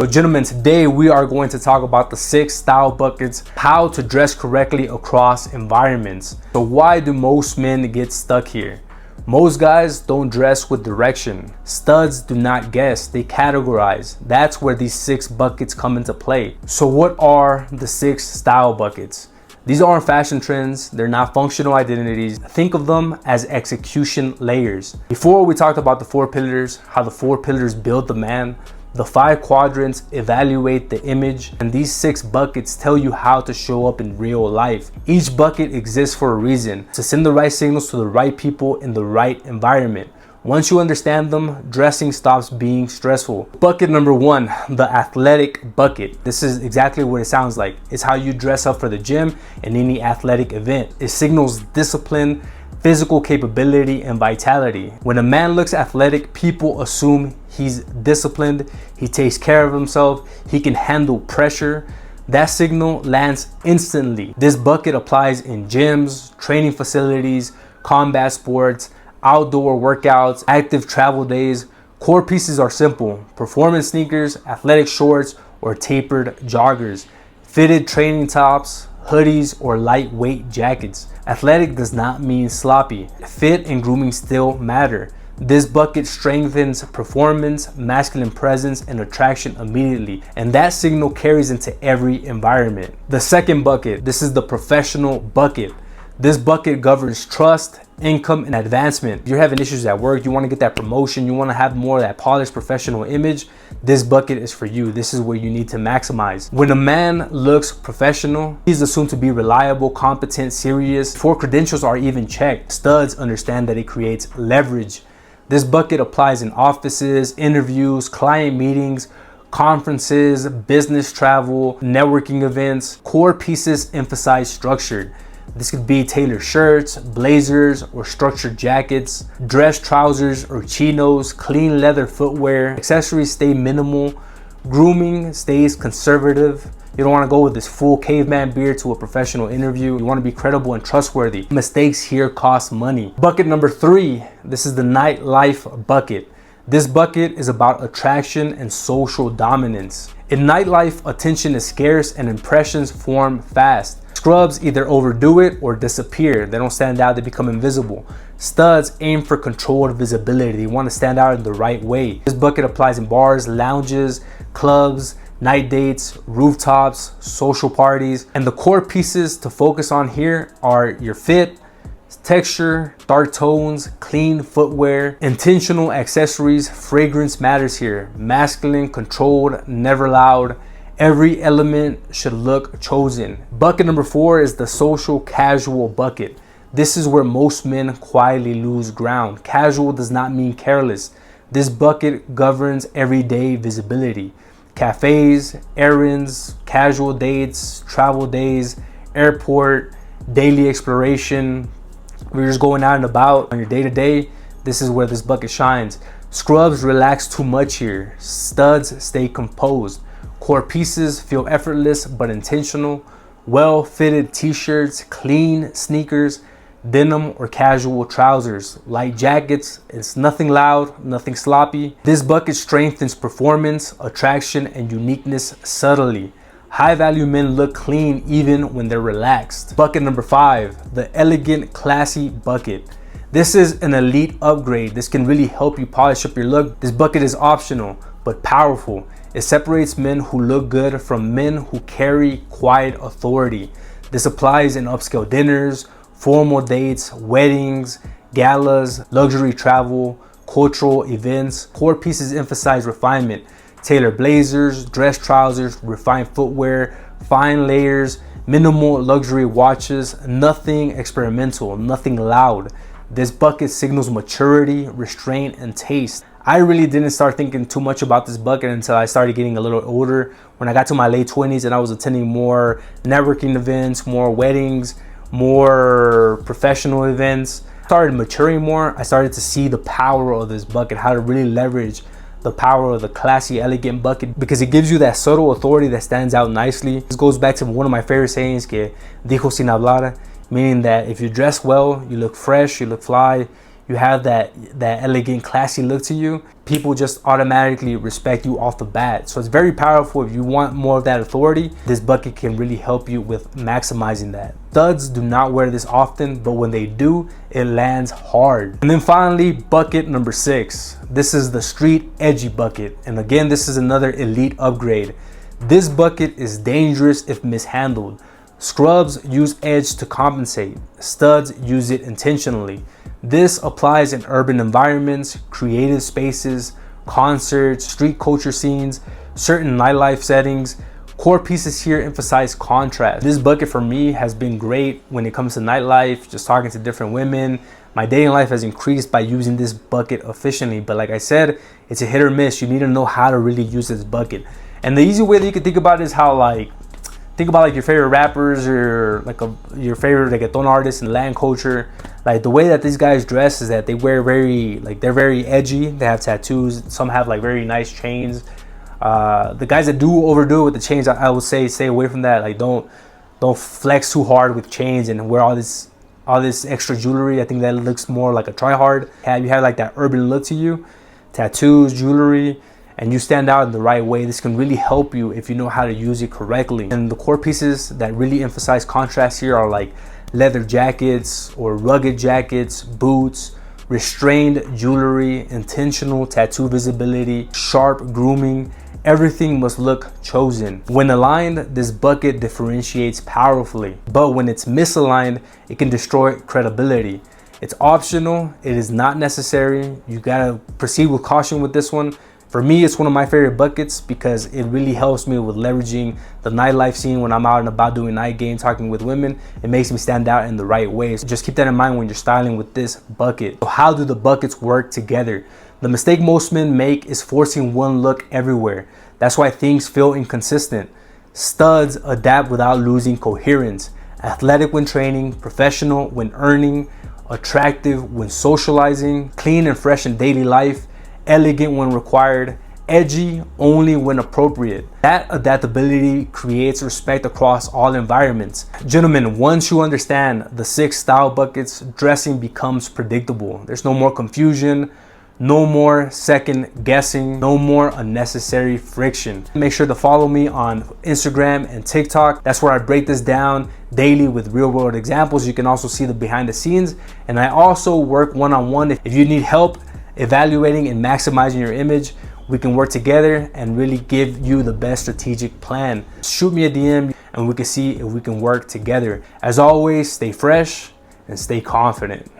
So gentlemen, today we are going to talk about the 6 style buckets, how to dress correctly across environments. So why do most men get stuck here? Most guys don't dress with direction. Studs do not guess, they categorize. That's where these 6 buckets come into play. So what are the 6 style buckets? These aren't fashion trends, they're not functional identities. Think of them as execution layers. Before we talked about the 4 pillars, how the 4 pillars build the man, the 5 quadrants evaluate the image, and these 6 buckets tell you how to show up in real life. Each bucket exists for a reason, to send the right signals to the right people in the right environment. Once you understand them, dressing stops being stressful. Bucket number 1, the athletic bucket. This is exactly what it sounds like. It's how you dress up for the gym and any athletic event. It signals discipline, physical capability, and vitality. When a man looks athletic, people assume he's disciplined, he takes care of himself, he can handle pressure. That signal lands instantly. This bucket applies in gyms, training facilities, combat sports, outdoor workouts, active travel days. Core pieces are simple: performance sneakers, athletic shorts, or tapered joggers, fitted training tops, hoodies, or lightweight jackets. Athletic does not mean sloppy. Fit and grooming still matter. This bucket strengthens performance, masculine presence, and attraction immediately, and that signal carries into every environment. The second bucket, this is the professional bucket. This bucket governs trust, income, and advancement. If you're having issues at work, you want to get that promotion, you want to have more of that polished professional image, this bucket is for you. This is where you need to maximize. When a man looks professional, he's assumed to be reliable, competent, serious, before credentials are even checked. Studs understand that it creates leverage. This bucket applies in offices, interviews, client meetings, conferences, business travel, networking events. Core pieces emphasize structured. This could be tailored shirts, blazers, or structured jackets, dress trousers or chinos, clean leather footwear. Accessories stay minimal. Grooming stays conservative. You don't want to go with this full caveman beard to a professional interview. You want to be credible and trustworthy. Mistakes here cost money. Bucket number 3, this is the nightlife bucket. This bucket is about attraction and social dominance. In nightlife, attention is scarce and impressions form fast. Scrubs either overdo it or disappear. They don't stand out, they become invisible. Studs aim for controlled visibility. They want to stand out in the right way. This bucket applies in bars, lounges, clubs, night dates, rooftops, social parties. And the core pieces to focus on here are your fit, texture, dark tones, clean footwear, intentional accessories. Fragrance matters here. Masculine, controlled, never loud. Every element should look chosen. Bucket number 4 is the social casual bucket. This is where most men quietly lose ground. Casual does not mean careless. This bucket governs everyday visibility. Cafes, errands, casual dates, travel days, airport, daily exploration. We're just going out and about on your day-to-day. This is where this bucket shines. Scrubs relax too much here. Studs stay composed. Core pieces feel effortless but intentional. Well-fitted t-shirts, clean sneakers, denim or casual trousers, light jackets. It's nothing loud, nothing sloppy. This bucket strengthens performance, attraction, and uniqueness subtly. High-value men look clean even when they're relaxed. Bucket number 5, the elegant, classy bucket. This is an elite upgrade. This can really help you polish up your look. This bucket is optional but powerful. It separates men who look good from men who carry quiet authority. This applies in upscale dinners, formal dates, weddings, galas, luxury travel, cultural events. Core pieces emphasize refinement. Tailored blazers, dress trousers, refined footwear, fine layers, minimal luxury watches, nothing experimental, nothing loud. This bucket signals maturity, restraint, and taste. I really didn't start thinking too much about this bucket until I started getting a little older. When I got to my late 20s and I was attending more networking events, more weddings, more professional events, I started maturing more. I started to see the power of this bucket, how to really leverage the power of the classy, elegant bucket, because it gives you that subtle authority that stands out nicely. This goes back to one of my favorite sayings, que dijo sin hablar, meaning that if you dress well, you look fresh, you look fly, you have that elegant, classy look to you, people just automatically respect you off the bat. So it's very powerful. If you want more of that authority, this bucket can really help you with maximizing that. Studs do not wear this often, but when they do, it lands hard. And then finally, bucket number 6. This is the street edgy bucket. And again, this is another elite upgrade. This bucket is dangerous if mishandled. Scrubs use edge to compensate. Studs use it intentionally. This applies in urban environments, creative spaces, concerts, street culture scenes, certain nightlife settings. Core pieces here emphasize contrast. This bucket for me has been great when it comes to nightlife, just talking to different women. My dating life has increased by using this bucket efficiently. But like I said, it's a hit or miss. You need to know how to really use this bucket. And the easy way that you can think about it is how, like, think about like your favorite rappers or like your favorite reggaeton artists in Latin culture. Like the way that these guys dress is that they wear they're very edgy. They have tattoos. Some have like very nice chains. The guys that do overdo it with the chains, I would say stay away from that. Like don't flex too hard with chains and wear all this extra jewelry. I think that looks more like a try hard. You have like that urban look to you, tattoos, jewelry, and you stand out in the right way. This can really help you if you know how to use it correctly. And the core pieces that really emphasize contrast here are like leather jackets or rugged jackets, boots, restrained jewelry, intentional tattoo visibility, sharp grooming. Everything must look chosen. When aligned, this bucket differentiates powerfully, but when it's misaligned, it can destroy credibility. It's optional, it is not necessary. You gotta proceed with caution with this one. For me, it's one of my favorite buckets because it really helps me with leveraging the nightlife scene when I'm out and about doing night game, talking with women. It makes me stand out in the right ways. So just keep that in mind when you're styling with this bucket. So how do the buckets work together? The mistake most men make is forcing one look everywhere. That's why things feel inconsistent. Studs adapt without losing coherence. Athletic when training, professional when earning, attractive when socializing, clean and fresh in daily life, elegant when required, edgy only when appropriate. That adaptability creates respect across all environments. Gentlemen, once you understand the 6 style buckets, dressing becomes predictable. There's no more confusion, no more second guessing, no more unnecessary friction. Make sure to follow me on Instagram and TikTok. That's where I break this down daily with real world examples. You can also see the behind the scenes. And I also work one-on-one. If you need help evaluating and maximizing your image, we can work together and really give you the best strategic plan. Shoot me a DM and we can see if we can work together. As always, stay fresh and stay confident.